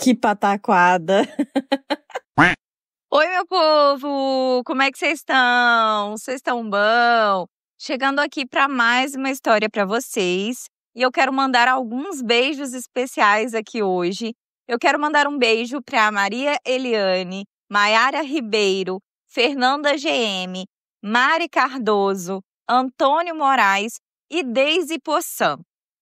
Que pataquada! Oi, meu povo! Como é que vocês estão? Vocês estão bom? Chegando aqui para mais uma história para vocês. E eu quero mandar alguns beijos especiais aqui hoje. Eu quero mandar um beijo para Maria Eliane, Maiara Ribeiro, Fernanda GM, Mari Cardoso, Antônio Moraes e Deise Poçan.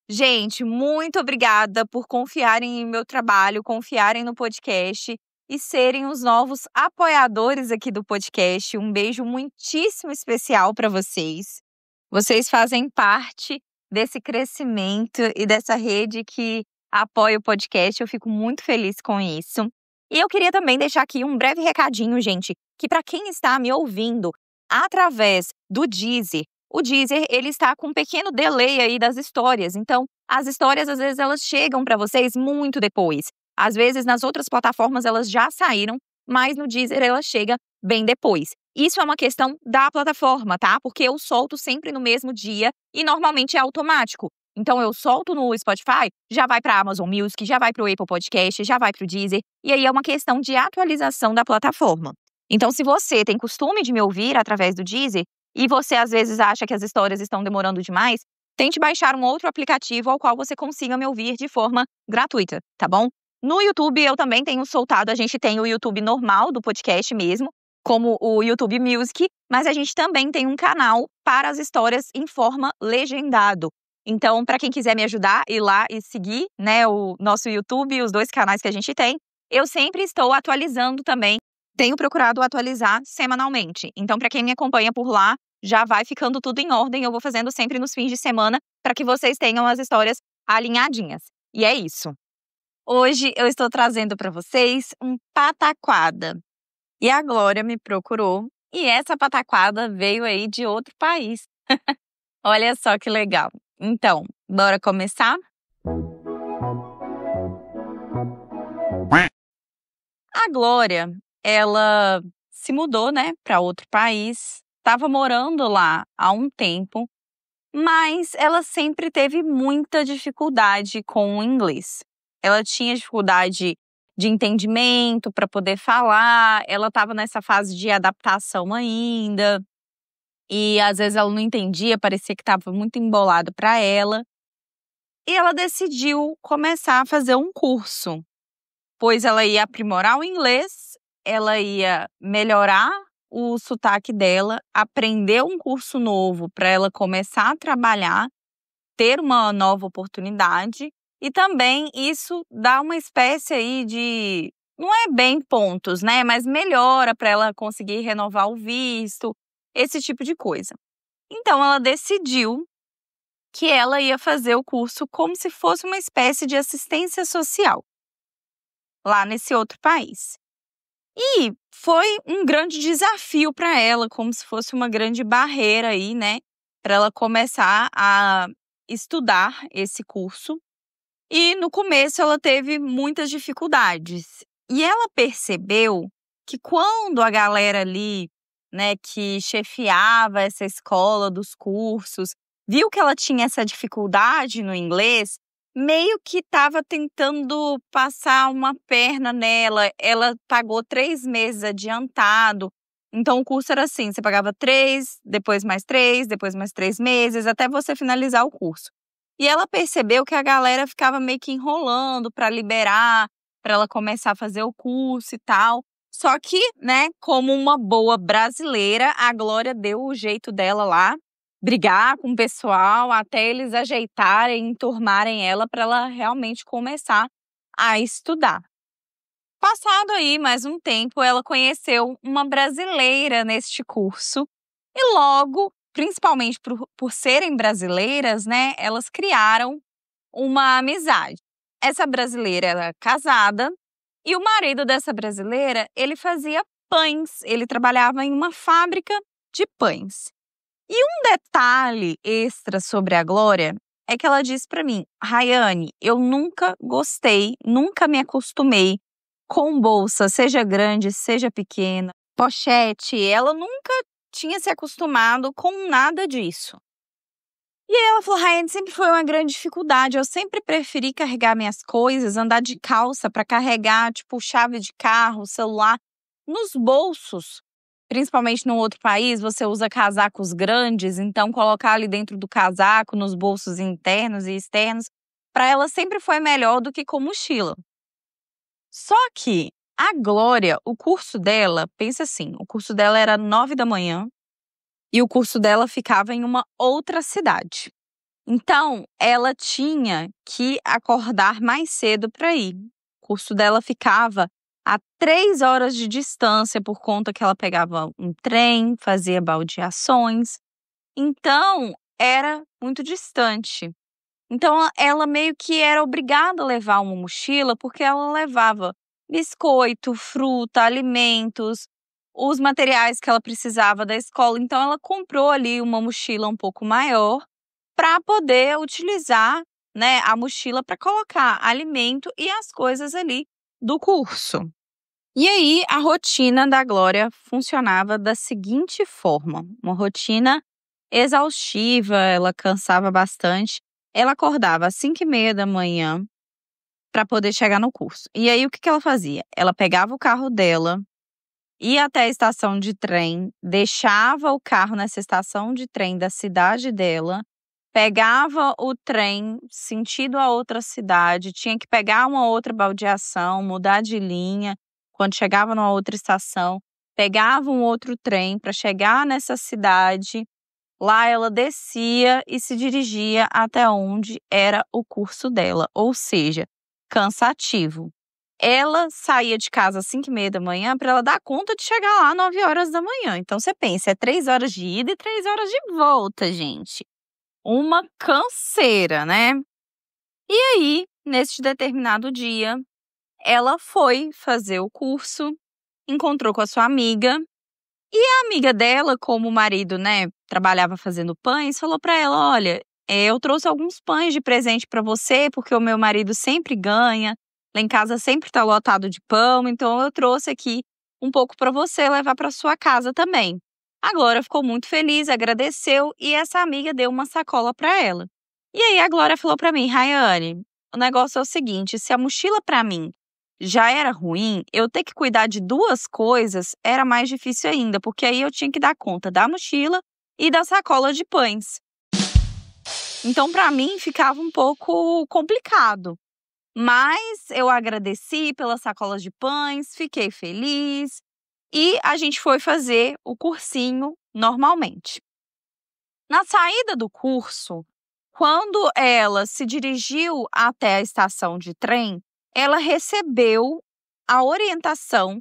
Gente, muito obrigada por confiarem em meu trabalho, confiarem no podcast e serem os novos apoiadores aqui do podcast. Um beijo muitíssimo especial para vocês. Vocês fazem parte desse crescimento e dessa rede que apoia o podcast. Eu fico muito feliz com isso. E eu queria também deixar aqui um breve recadinho, gente, que para quem está me ouvindo através do Deezer, o Deezer, ele está com um pequeno delay aí das histórias. Então, as histórias, às vezes, elas chegam para vocês muito depois. Às vezes, nas outras plataformas, elas já saíram, mas no Deezer, ela chega bem depois. Isso é uma questão da plataforma, tá? Porque eu solto sempre no mesmo dia e normalmente é automático. Então, eu solto no Spotify, já vai para a Amazon Music, já vai para o Apple Podcast, já vai para o Deezer. E aí é uma questão de atualização da plataforma. Então, se você tem costume de me ouvir através do Deezer, e você às vezes acha que as histórias estão demorando demais, tente baixar um outro aplicativo ao qual você consiga me ouvir de forma gratuita, tá bom? No YouTube eu também tenho soltado, a gente tem o YouTube normal do podcast mesmo, como o YouTube Music, mas a gente também tem um canal para as histórias em forma legendado. Então, para quem quiser me ajudar, ir lá e seguir, né, o nosso YouTube e os dois canais que a gente tem, eu sempre estou atualizando também. Tenho procurado atualizar semanalmente. Então, para quem me acompanha por lá, já vai ficando tudo em ordem. Eu vou fazendo sempre nos fins de semana para que vocês tenham as histórias alinhadinhas. E é isso. Hoje eu estou trazendo para vocês um pataquada. E a Glória me procurou e essa pataquada veio aí de outro país. Olha só que legal. Então, bora começar? A Glória, ela se mudou, né, para outro país. Estava morando lá há um tempo, mas ela sempre teve muita dificuldade com o inglês. Ela tinha dificuldade de entendimento para poder falar, ela estava nessa fase de adaptação ainda, e às vezes ela não entendia, parecia que estava muito embolado para ela. E ela decidiu começar a fazer um curso, pois ela ia aprimorar o inglês, ela ia melhorar o sotaque dela, aprender um curso novo para ela começar a trabalhar, ter uma nova oportunidade e também isso dá uma espécie aí de, não é bem pontos, né, mas melhora para ela conseguir renovar o visto, esse tipo de coisa. Então ela decidiu que ela ia fazer o curso como se fosse uma espécie de assistência social lá nesse outro país. E foi um grande desafio para ela, como se fosse uma grande barreira aí, né, para ela começar a estudar esse curso. E no começo ela teve muitas dificuldades. E ela percebeu que quando a galera ali, né, que chefiava essa escola dos cursos, viu que ela tinha essa dificuldade no inglês, meio que estava tentando passar uma perna nela. Ela pagou 3 meses adiantado. Então, o curso era assim, você pagava 3, depois mais 3, depois mais 3 meses, até você finalizar o curso. E ela percebeu que a galera ficava meio que enrolando para liberar, para ela começar a fazer o curso e tal. Só que, né, como uma boa brasileira, a Glória deu o jeito dela lá, brigar com o pessoal até eles ajeitarem, enturmarem ela para ela realmente começar a estudar. Passado aí mais um tempo, ela conheceu uma brasileira neste curso e logo, principalmente por serem brasileiras, né, elas criaram uma amizade. Essa brasileira era casada e o marido dessa brasileira, ele fazia pães, ele trabalhava em uma fábrica de pães. E um detalhe extra sobre a Glória é que ela disse para mim: Rayane, eu nunca gostei, nunca me acostumei com bolsa, seja grande, seja pequena, pochete, ela nunca tinha se acostumado com nada disso. E aí ela falou: Raiane, sempre foi uma grande dificuldade, eu sempre preferi carregar minhas coisas, andar de calça para carregar, tipo, chave de carro, celular, nos bolsos. Principalmente num outro país, você usa casacos grandes, então colocar ali dentro do casaco, nos bolsos internos e externos, para ela sempre foi melhor do que com mochila. Só que a Glória, o curso dela, pensa assim, o curso dela era 9 da manhã e o curso dela ficava em uma outra cidade. Então, ela tinha que acordar mais cedo para ir. O curso dela ficava a 3 horas de distância por conta que ela pegava um trem, fazia baldeações. Então, era muito distante. Então, ela meio que era obrigada a levar uma mochila, porque ela levava biscoito, fruta, alimentos, os materiais que ela precisava da escola. Então, ela comprou ali uma mochila um pouco maior para poder utilizar, né, a mochila para colocar alimento e as coisas ali do curso. E aí, a rotina da Glória funcionava da seguinte forma: uma rotina exaustiva, ela cansava bastante. Ela acordava às 5h30 da manhã para poder chegar no curso. E aí, o que ela fazia? Ela pegava o carro dela, ia até a estação de trem, deixava o carro nessa estação de trem da cidade dela, pegava o trem sentido a outra cidade, tinha que pegar uma outra baldeação, mudar de linha. Quando chegava numa outra estação, pegava um outro trem para chegar nessa cidade. Lá ela descia e se dirigia até onde era o curso dela, ou seja, cansativo. Ela saía de casa às 5h30 da manhã para ela dar conta de chegar lá às 9 horas da manhã. Então você pensa, é 3 horas de ida e 3 horas de volta, gente. Uma canseira, né? E aí, neste determinado dia, ela foi fazer o curso, encontrou com a sua amiga, e a amiga dela, como o marido, né, trabalhava fazendo pães, falou para ela: olha, eu trouxe alguns pães de presente para você, porque o meu marido sempre ganha, lá em casa sempre tá lotado de pão, então eu trouxe aqui um pouco para você levar para sua casa também. A Glória ficou muito feliz, agradeceu e essa amiga deu uma sacola para ela. E aí a Glória falou para mim: Raiane, o negócio é o seguinte, se a mochila para mim já era ruim, eu ter que cuidar de 2 coisas era mais difícil ainda, porque aí eu tinha que dar conta da mochila e da sacola de pães. Então, para mim, ficava um pouco complicado. Mas eu agradeci pelas sacolas de pães, fiquei feliz e a gente foi fazer o cursinho normalmente. Na saída do curso, quando ela se dirigiu até a estação de trem, ela recebeu a orientação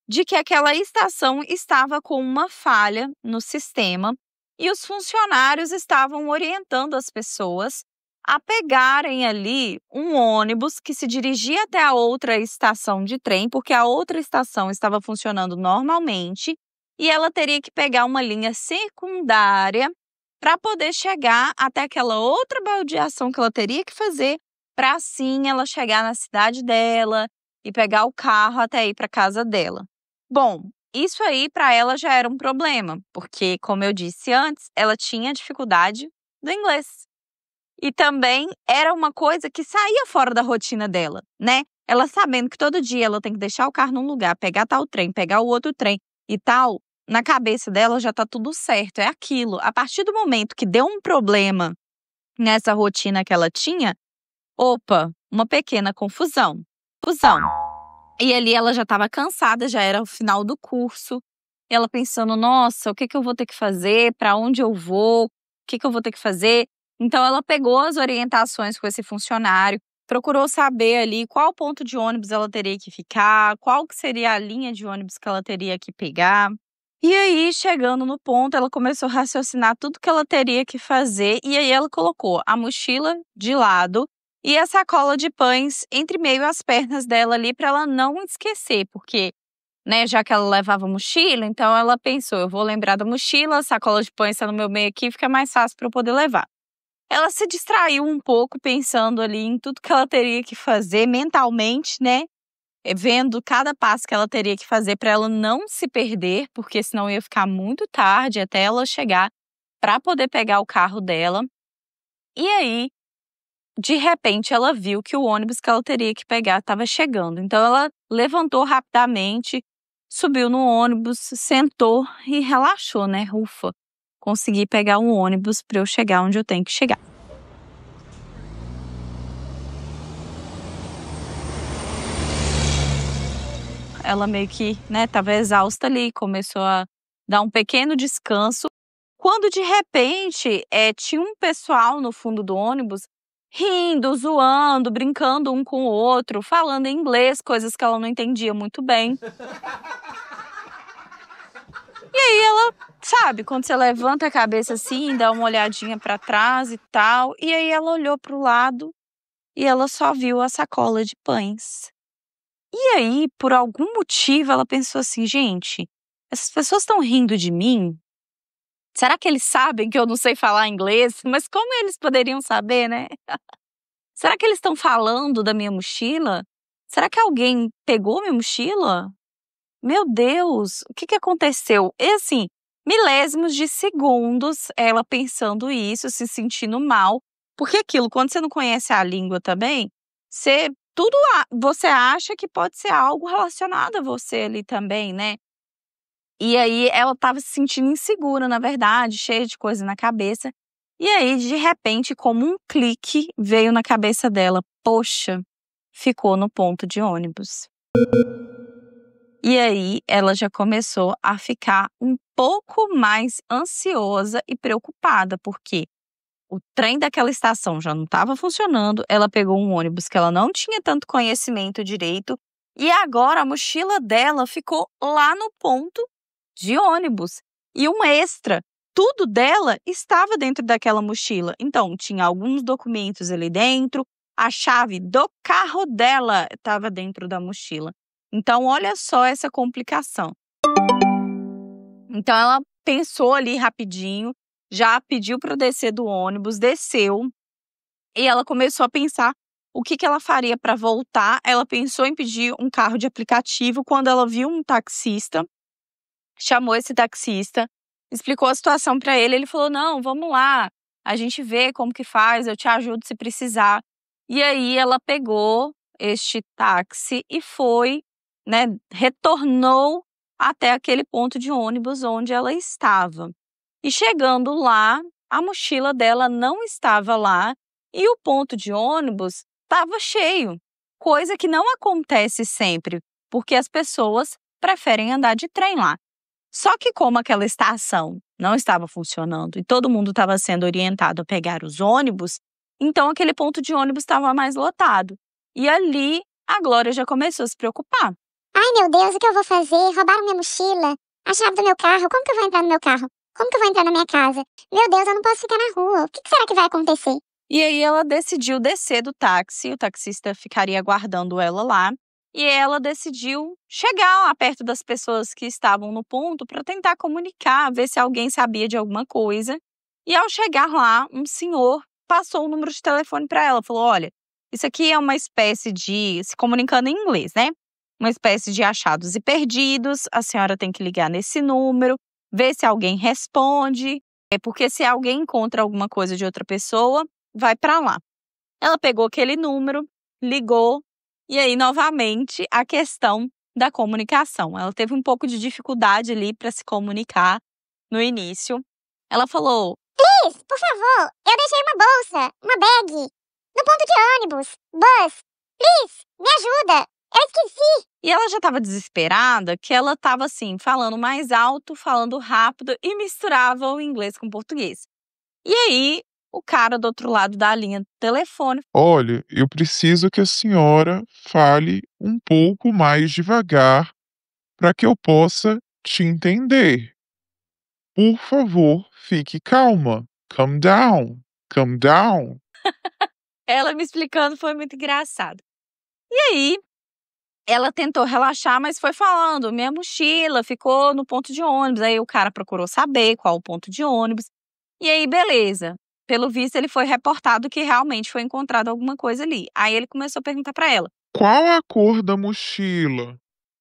de que aquela estação estava com uma falha no sistema e os funcionários estavam orientando as pessoas a pegarem ali um ônibus que se dirigia até a outra estação de trem, porque a outra estação estava funcionando normalmente e ela teria que pegar uma linha secundária para poder chegar até aquela outra baldeação que ela teria que fazer, para assim ela chegar na cidade dela e pegar o carro até ir para casa dela. Bom, isso aí para ela já era um problema, porque, como eu disse antes, ela tinha dificuldade do inglês. E também era uma coisa que saía fora da rotina dela, né? Ela sabendo que todo dia ela tem que deixar o carro num lugar, pegar tal trem, pegar o outro trem e tal, na cabeça dela já tá tudo certo, é aquilo. A partir do momento que deu um problema nessa rotina que ela tinha, opa, uma pequena confusão. E ali ela já estava cansada, já era o final do curso. Ela pensando: nossa, o que que eu vou ter que fazer? Para onde eu vou? O que que eu vou ter que fazer? Então ela pegou as orientações com esse funcionário, procurou saber ali qual ponto de ônibus ela teria que ficar, qual que seria a linha de ônibus que ela teria que pegar. E aí, chegando no ponto, ela começou a raciocinar tudo que ela teria que fazer e aí ela colocou a mochila de lado e a sacola de pães entre meio às pernas dela ali para ela não esquecer, porque, né, já que ela levava mochila, então ela pensou: eu vou lembrar da mochila, a sacola de pães está no meu meio aqui, fica mais fácil para eu poder levar. Ela se distraiu um pouco pensando ali em tudo que ela teria que fazer mentalmente, né? Vendo cada passo que ela teria que fazer para ela não se perder, porque senão ia ficar muito tarde até ela chegar para poder pegar o carro dela. E aí, de repente, ela viu que o ônibus que ela teria que pegar estava chegando. Então, ela levantou rapidamente, subiu no ônibus, sentou e relaxou, né? Ufa, consegui pegar um ônibus para eu chegar onde eu tenho que chegar. Ela meio que, né, estava exausta ali, começou a dar um pequeno descanso, quando de repente, tinha um pessoal no fundo do ônibus rindo, zoando, brincando um com o outro, falando em inglês, coisas que ela não entendia muito bem. E aí ela, sabe, quando você levanta a cabeça assim, dá uma olhadinha para trás e tal, e aí ela olhou para o lado e ela só viu a sacola de pães. E aí, por algum motivo, ela pensou assim: "Gente, essas pessoas estão rindo de mim? Será que eles sabem que eu não sei falar inglês? Mas como eles poderiam saber, né? Será que eles estão falando da minha mochila? Será que alguém pegou minha mochila? Meu Deus, o que aconteceu?" E assim, milésimos de segundos, ela pensando isso, se sentindo mal, porque aquilo, quando você não conhece a língua também, você acha que pode ser algo relacionado a você ali também, né? E aí ela estava se sentindo insegura, na verdade, cheia de coisa na cabeça. E aí, de repente, como um clique, veio na cabeça dela: "Poxa, ficou no ponto de ônibus". E aí ela já começou a ficar um pouco mais ansiosa e preocupada, porque o trem daquela estação já não estava funcionando, ela pegou um ônibus que ela não tinha tanto conhecimento direito, e agora a mochila dela ficou lá no ponto de ônibus. E um extra, tudo dela estava dentro daquela mochila. Então, tinha alguns documentos ali dentro, a chave do carro dela estava dentro da mochila. Então, olha só essa complicação. Então, ela pensou ali rapidinho, já pediu para descer do ônibus, desceu, e ela começou a pensar o que ela faria para voltar. Ela pensou em pedir um carro de aplicativo quando ela viu um taxista, chamou esse taxista, explicou a situação para ele, ele falou: "Não, vamos lá, a gente vê como que faz, eu te ajudo se precisar". E aí ela pegou este táxi e foi, né, retornou até aquele ponto de ônibus onde ela estava. E chegando lá, a mochila dela não estava lá e o ponto de ônibus estava cheio, coisa que não acontece sempre, porque as pessoas preferem andar de trem lá. Só que como aquela estação não estava funcionando e todo mundo estava sendo orientado a pegar os ônibus, então aquele ponto de ônibus estava mais lotado. E ali a Glória já começou a se preocupar. Ai, meu Deus, o que eu vou fazer? Roubaram minha mochila, a chave do meu carro. Como que eu vou entrar no meu carro? Como que eu vou entrar na minha casa? Meu Deus, eu não posso ficar na rua. O que será que vai acontecer? E aí ela decidiu descer do táxi, o taxista ficaria aguardando ela lá, e ela decidiu chegar lá perto das pessoas que estavam no ponto para tentar comunicar, ver se alguém sabia de alguma coisa. E ao chegar lá, um senhor passou o número de telefone para ela, falou: "Olha, isso aqui é uma espécie de", se comunicando em inglês, né? "Uma espécie de achados e perdidos, a senhora tem que ligar nesse número, ver se alguém responde, porque se alguém encontra alguma coisa de outra pessoa, vai para lá". Ela pegou aquele número, ligou, e aí novamente a questão da comunicação. Ela teve um pouco de dificuldade ali para se comunicar no início. Ela falou: Please, por favor, eu deixei uma bolsa, uma bag, no ponto de ônibus, bus. Please, me ajuda, eu esqueci. E ela já estava desesperada, que ela estava assim, falando mais alto, falando rápido e misturava o inglês com o português. E aí, o cara do outro lado da linha do telefone: Olha, eu preciso que a senhora fale um pouco mais devagar para que eu possa te entender. Por favor, fique calma. Calm down. Calm down. ela me explicando, foi muito engraçado. E aí, ela tentou relaxar, mas foi falando: "Minha mochila ficou no ponto de ônibus". Aí o cara procurou saber qual o ponto de ônibus. E aí, beleza. Pelo visto, ele foi reportado que realmente foi encontrado alguma coisa ali. Aí ele começou a perguntar para ela. Qual a cor da mochila?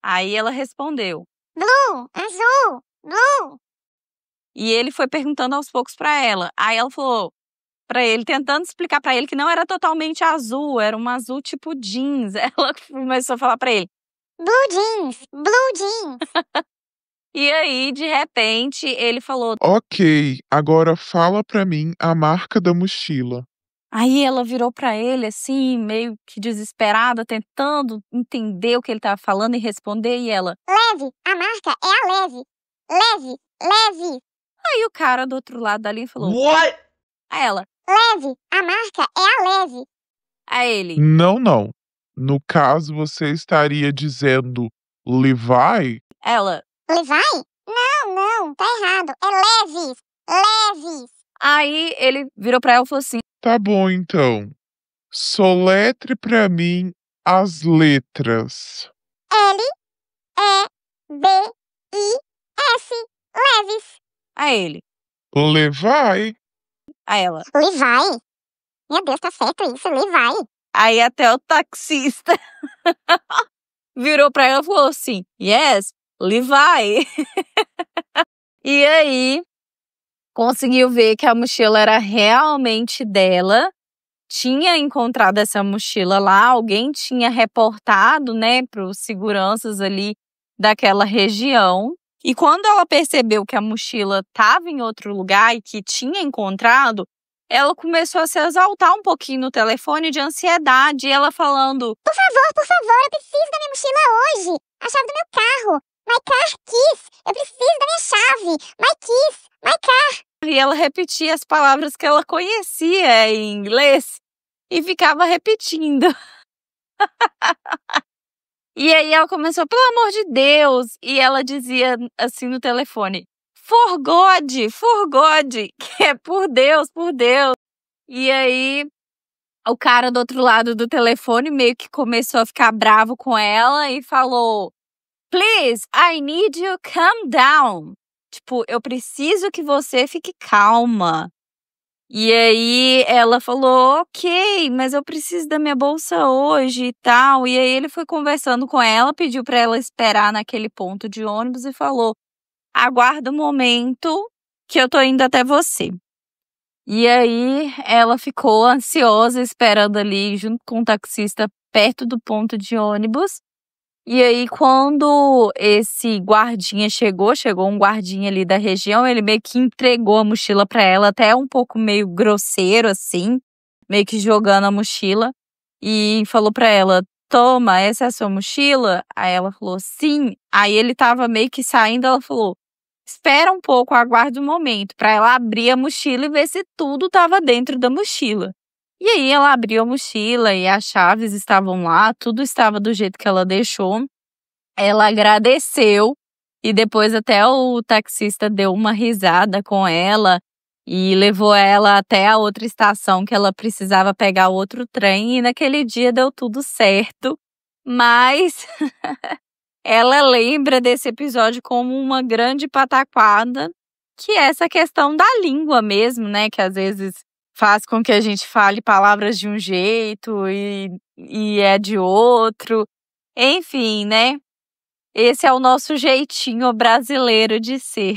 Aí ela respondeu. Blue, azul, blue. E ele foi perguntando aos poucos para ela. Aí ela falou: pra ele, tentando explicar pra ele que não era totalmente azul, era um azul tipo jeans. Ela começou a falar pra ele. Blue jeans, blue jeans. E aí, de repente, ele falou. Ok, agora fala pra mim a marca da mochila. Aí ela virou pra ele assim, meio que desesperada, tentando entender o que ele tava falando e responder, e ela. Leve, a marca é a Leve. Leve, leve. Aí o cara do outro lado da linha falou. What? Aí ela. Leve, a marca é a Leve. Aí ele. Não, não. No caso, você estaria dizendo Levi? Ela. Levi? Não, tá errado. É Leves, Leves. Aí ele virou pra ela e falou assim. Tá bom, então. Soletre pra mim as letras. L, E, B, I, S. Leves. Aí ele. Levi? Aí ela. Levi? Meu Deus, tá certo isso, Levi. Aí até o taxista virou pra ela e falou assim, yes, Levi. E aí, conseguiu ver que a mochila era realmente dela, tinha encontrado essa mochila lá, alguém tinha reportado, né, pros seguranças ali daquela região. E quando ela percebeu que a mochila estava em outro lugar e que tinha encontrado, ela começou a se exaltar um pouquinho no telefone de ansiedade, e ela falando. Por favor, eu preciso da minha mochila hoje. A chave do meu carro. My car keys. Eu preciso da minha chave. My keys. My car. E ela repetia as palavras que ela conhecia em inglês e ficava repetindo. E aí ela começou, pelo amor de Deus, e ela dizia assim no telefone, for God, que é por Deus, por Deus. E aí o cara do outro lado do telefone meio que começou a ficar bravo com ela e falou, please, I need you calm down. Tipo, eu preciso que você fique calma. E aí ela falou, ok, mas eu preciso da minha bolsa hoje e tal. E aí ele foi conversando com ela, pediu pra ela esperar naquele ponto de ônibus e falou, aguarda um momento que eu tô indo até você. E aí ela ficou ansiosa esperando ali junto com o taxista perto do ponto de ônibus. E aí, quando esse guardinha chegou um guardinha ali da região, ele meio que entregou a mochila pra ela, até um pouco meio grosseiro, assim, meio que jogando a mochila, e falou pra ela, toma, essa é a sua mochila? Aí ela falou, sim. Aí ele tava meio que saindo, ela falou, espera um pouco, aguarde um momento, pra ela abrir a mochila e ver se tudo tava dentro da mochila. E aí ela abriu a mochila e as chaves estavam lá, tudo estava do jeito que ela deixou. Ela agradeceu e depois até o taxista deu uma risada com ela e levou ela até a outra estação que ela precisava pegar outro trem, e naquele dia deu tudo certo. Mas ela lembra desse episódio como uma grande pataquada, que é essa questão da língua mesmo, né, que às vezes faz com que a gente fale palavras de um jeito e é de outro. Enfim, né? Esse é o nosso jeitinho brasileiro de ser.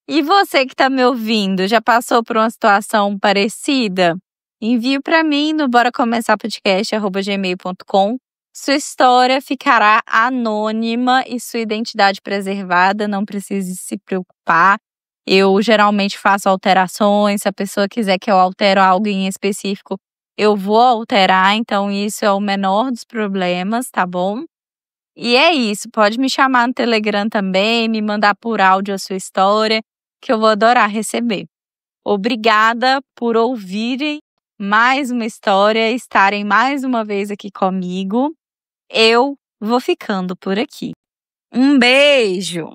E você que tá me ouvindo, já passou por uma situação parecida? Envie para mim no boracomeçarpodcast@gmail.com. Sua história ficará anônima e sua identidade preservada, não precise se preocupar. Eu geralmente faço alterações, se a pessoa quiser que eu altere algo em específico, eu vou alterar, então isso é o menor dos problemas, tá bom? E é isso, pode me chamar no Telegram também, me mandar por áudio a sua história, que eu vou adorar receber. Obrigada por ouvirem mais uma história, estarem mais uma vez aqui comigo. Eu vou ficando por aqui. Um beijo!